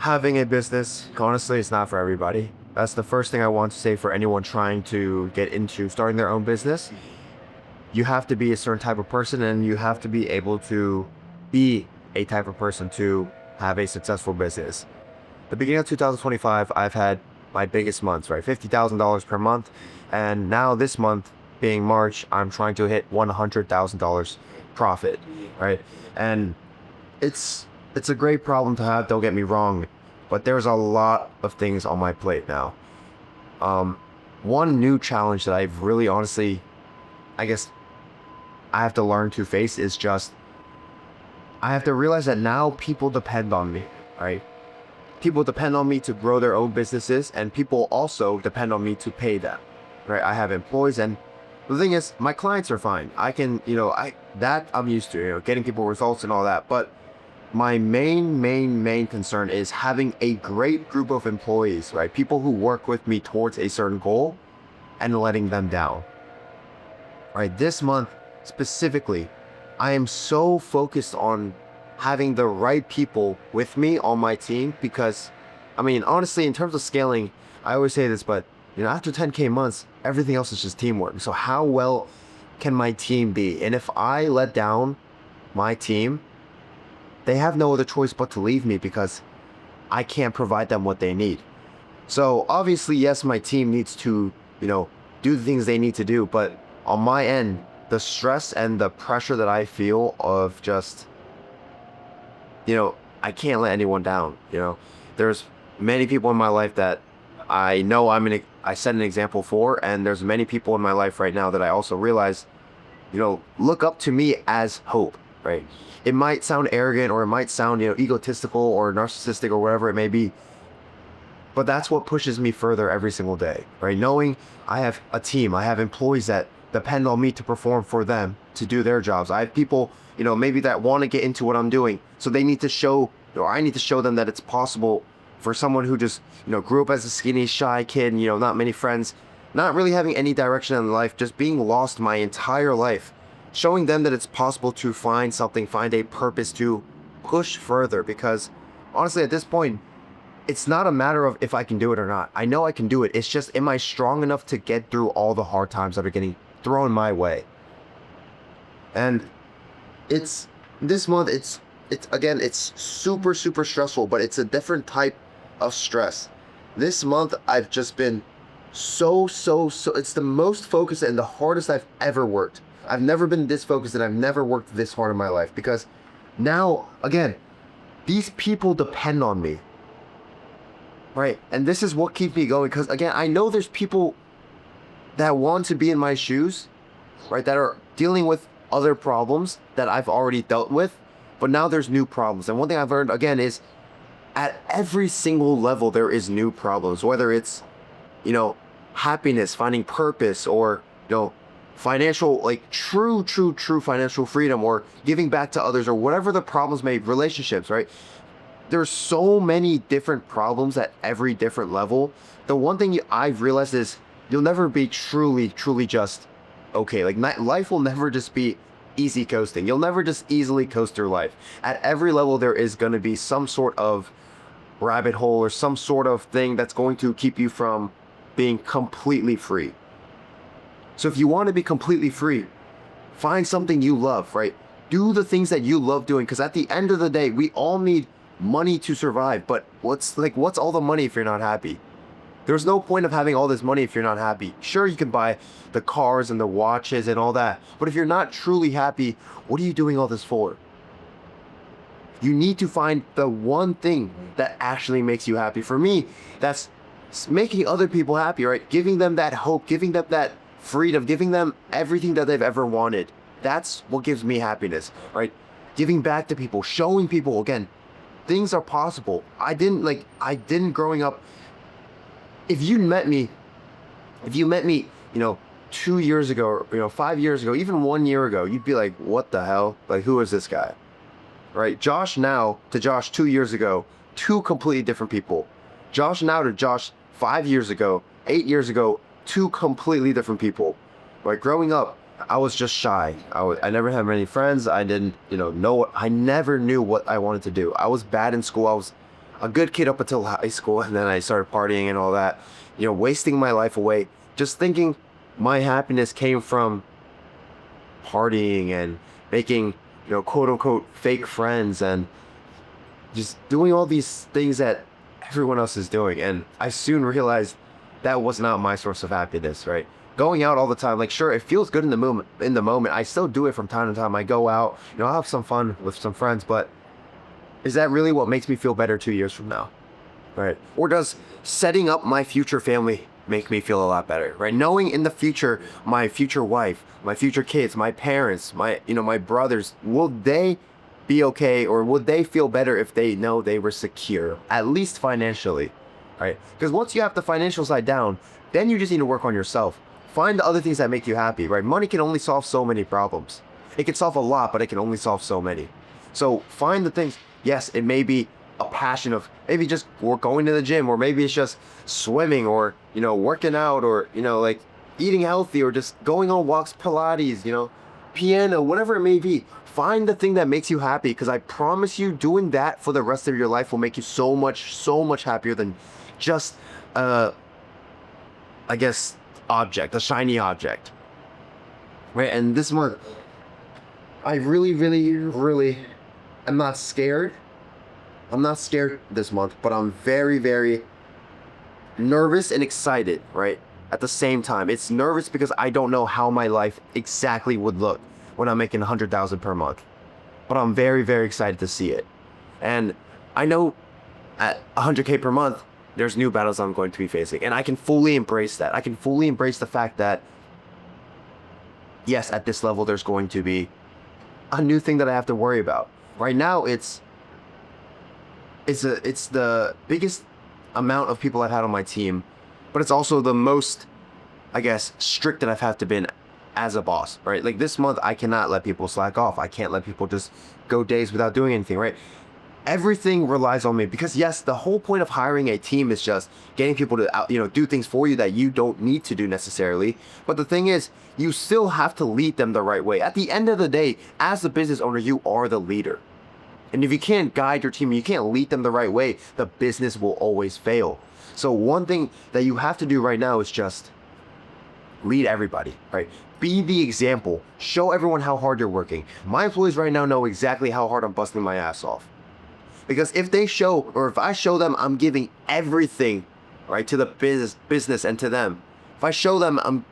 Having a business, honestly, it's not for everybody. That's the first thing I want to say for anyone trying to get into starting their own business. You have to be a certain type of person and you have to be able to be a type of person to have a successful business. The beginning of 2025, I've had my biggest months, right? $50,000 per month. And now this month being March, I'm trying to hit $100,000 profit, right? And it's a great problem to have, don't get me wrong, but there's a lot of things on my plate now. One new challenge that I've really honestly, I guess I have to learn to face is just, I have to realize that now people depend on me, right? People depend on me to grow their own businesses, and people also depend on me to pay them, right? I have employees, and the thing is, my clients are fine. I can, I'm used to, getting people results and all that. But my main concern is having a great group of employees, right? People who work with me towards a certain goal and letting them down. Right, this month specifically, I am so focused on having the right people with me on my team because, honestly, in terms of scaling, I always say this, but after 10K months, everything else is just teamwork. So how well can my team be? And if I let down my team, they have no other choice but to leave me because I can't provide them what they need. So obviously, yes, my team needs to, do the things they need to do. But on my end, the stress and the pressure that I feel of just, I can't let anyone down. There's many people in my life that I know I set an example for, and there's many people in my life right now that I also realize, look up to me as hope, right? It might sound arrogant or it might sound, egotistical or narcissistic or whatever it may be, but that's what pushes me further every single day, right? Knowing I have a team, I have employees that depend on me to perform for them, to do their jobs. I have people, maybe that want to get into what I'm doing, so they need to show, or I need to show them that it's possible for someone who just, grew up as a skinny, shy kid, and, not many friends, not really having any direction in life, just being lost my entire life, showing them that it's possible to find something, find a purpose to push further. Because honestly, at this point, it's not a matter of if I can do it or not. I know I can do it. It's just, am I strong enough to get through all the hard times that are getting thrown my way? And this month, it's again, it's super stressful, but it's a different type of stress. This month, I've just been so, it's the most focused and the hardest I've ever worked. I've never been this focused and I've never worked this hard in my life because now, again, these people depend on me, right? And this is what keeps me going because, again, I know there's people that want to be in my shoes, right? That are dealing with other problems that I've already dealt with, but now there's new problems. And one thing I've learned, again, is at every single level, there is new problems, whether it's, happiness, finding purpose, or, financial, like true financial freedom, or giving back to others, or whatever the problems may be, relationships, right? There's so many different problems at every different level. The one thing I've realized is you'll never be truly just okay. Like life will never just be easy coasting. You'll never just easily coast through life. At every level, there is going to be some sort of rabbit hole or some sort of thing that's going to keep you from being completely free. So if you want to be completely free, find something you love, right? Do the things that you love doing, because at the end of the day, we all need money to survive. But what's all the money if you're not happy? There's no point of having all this money if you're not happy. Sure, you can buy the cars and the watches and all that, but if you're not truly happy, what are you doing all this for? You need to find the one thing that actually makes you happy. For me, that's making other people happy, right? Giving them that hope, giving them that freedom, giving them everything that they've ever wanted. That's what gives me happiness, right? Giving back to people, showing people, again, things are possible. I didn't growing up. If you met me, 2 years ago, or 5 years ago, even 1 year ago, you'd be like, what the hell? Like, who is this guy? Right? Josh now to Josh 2 years ago, two completely different people. Josh now to Josh 5 years ago, 8 years ago, two completely different people. Right? Growing up, I was just shy. I never had many friends. I didn't, I never knew what I wanted to do. I was bad in school. a good kid up until high school, and then I started partying and all that, wasting my life away, just thinking my happiness came from partying and making, quote unquote fake friends and just doing all these things that everyone else is doing. And I soon realized that was not my source of happiness, right? Going out all the time, like, sure, it feels good in the moment. I still do it from time to time. I go out, I'll have some fun with some friends, but is that really what makes me feel better 2 years from now? Right? Or does setting up my future family make me feel a lot better, right? Knowing in the future, my future wife, my future kids, my parents, my brothers, will they be okay, or would they feel better if they know they were secure, at least financially, right? Because once you have the financial side down, then you just need to work on yourself. Find the other things that make you happy, right? Money can only solve so many problems. It can solve a lot, but it can only solve so many. So find the things. Yes, it may be a passion of maybe just going to the gym, or maybe it's just swimming, or working out, or like eating healthy, or just going on walks, Pilates, piano, whatever it may be. Find the thing that makes you happy, because I promise you, doing that for the rest of your life will make you so much happier than just I guess a shiny object, right? And this month, I really am not scared. I'm not scared this month, but I'm very nervous and excited, right? At the same time, it's nervous because I don't know how my life exactly would look when I'm making 100,000 per month, but I'm very excited to see it. And I know at 100K per month, there's new battles I'm going to be facing, and I can fully embrace that. I can fully embrace the fact that, yes, at this level, there's going to be a new thing that I have to worry about. Right now, it's the biggest amount of people I've had on my team, but it's also the most, I guess, strict that I've had to been as a boss, right? Like this month, I cannot let people slack off. I can't let people just go days without doing anything, right? Everything relies on me, because yes, the whole point of hiring a team is just getting people to do things for you that you don't need to do necessarily. But the thing is, you still have to lead them the right way. At the end of the day, as the business owner, you are the leader. And if you can't guide your team, you can't lead them the right way, the business will always fail. So one thing that you have to do right now is just lead everybody, right? Be the example. Show everyone how hard you're working. My employees right now know exactly how hard I'm busting my ass off. Because if I show them I'm giving everything, right, to the business and to them, if I show them I'm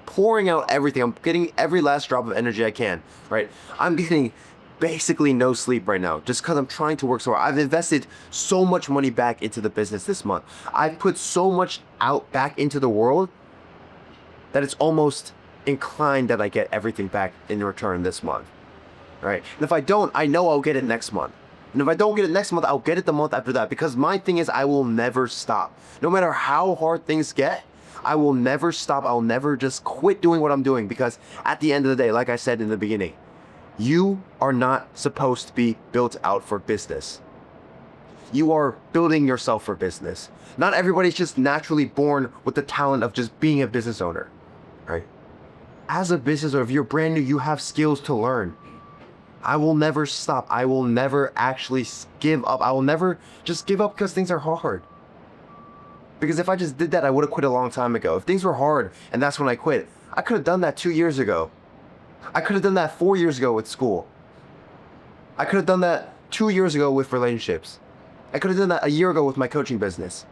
pouring out everything, I'm getting every last drop of energy I can, right? I'm getting basically no sleep right now just because I'm trying to work so hard. I've invested so much money back into the business this month. I've put so much out back into the world that it's almost inclined that I get everything back in return this month, right? And if I don't, I know I'll get it next month. And if I don't get it next month, I'll get it the month after that, because my thing is I will never stop. No matter how hard things get, I will never stop. I'll never just quit doing what I'm doing, because at the end of the day, like I said in the beginning, you are not supposed to be built out for business. You are building yourself for business. Not everybody's just naturally born with the talent of just being a business owner, right? As a business owner, if you're brand new, you have skills to learn. I will never stop. I will never actually give up. I will never just give up because things are hard. Because if I just did that, I would have quit a long time ago. If things were hard and that's when I quit, I could have done that 2 years ago. I could have done that 4 years ago with school. I could have done that 2 years ago with relationships. I could have done that a year ago with my coaching business.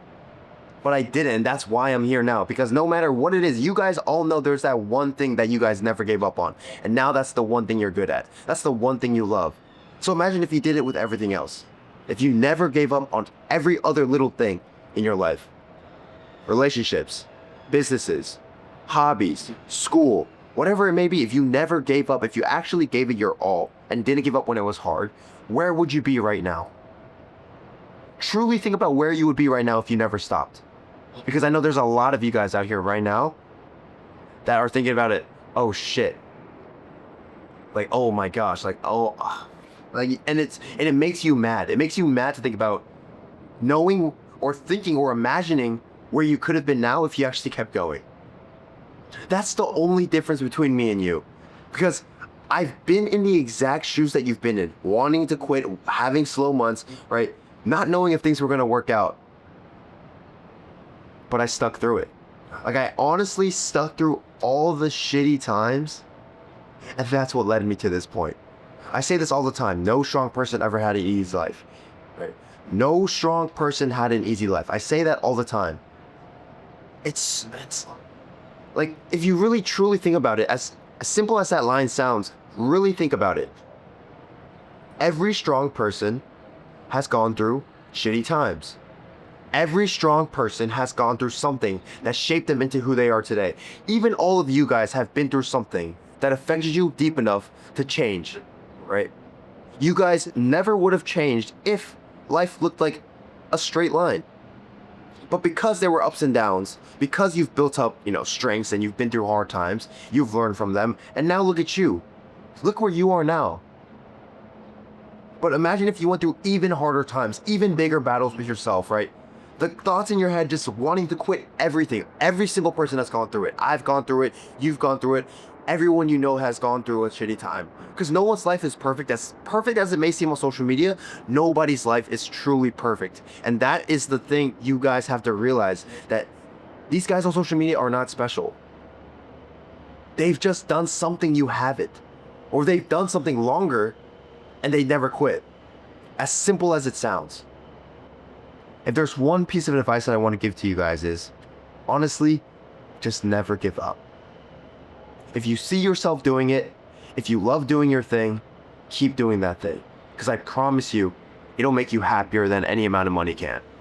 But I didn't, and that's why I'm here now. Because no matter what it is, you guys all know there's that one thing that you guys never gave up on. And now that's the one thing you're good at. That's the one thing you love. So imagine if you did it with everything else. If you never gave up on every other little thing in your life. Relationships, businesses, hobbies, school, whatever it may be. If you never gave up, if you actually gave it your all and didn't give up when it was hard, where would you be right now? Truly think about where you would be right now if you never stopped. Because I know there's a lot of you guys out here right now that are thinking about it. Oh shit. Like, oh my gosh. Like, oh, like, and it makes you mad. It makes you mad to think about knowing or thinking or imagining where you could have been now if you actually kept going. That's the only difference between me and you. Because I've been in the exact shoes that you've been in, wanting to quit, having slow months, right? not knowing if things were going to work out. But I stuck through it. Like, I honestly stuck through all the shitty times, and that's what led me to this point. I say this all the time. No strong person ever had an easy life. Right? No strong person had an easy life. I say that all the time. It's like, if you really truly think about it, as simple as that line sounds, really think about it. Every strong person has gone through shitty times. Every strong person has gone through something that shaped them into who they are today. Even all of you guys have been through something that affected you deep enough to change, right? You guys never would have changed if life looked like a straight line. But because there were ups and downs, because you've built up, strengths and you've been through hard times, you've learned from them, and now look at you. Look where you are now. But imagine if you went through even harder times, even bigger battles with yourself, right? The thoughts in your head just wanting to quit everything. Every single person that's gone through it. I've gone through it. You've gone through it. Everyone you know has gone through a shitty time. Because no one's life is perfect. As perfect as it may seem on social media, nobody's life is truly perfect. And that is the thing you guys have to realize, that these guys on social media are not special. They've just done something you haven't. Or they've done something longer and they never quit. As simple as it sounds. If there's one piece of advice that I want to give to you guys is, honestly, just never give up. If you see yourself doing it, if you love doing your thing, keep doing that thing. Because I promise you, it'll make you happier than any amount of money can.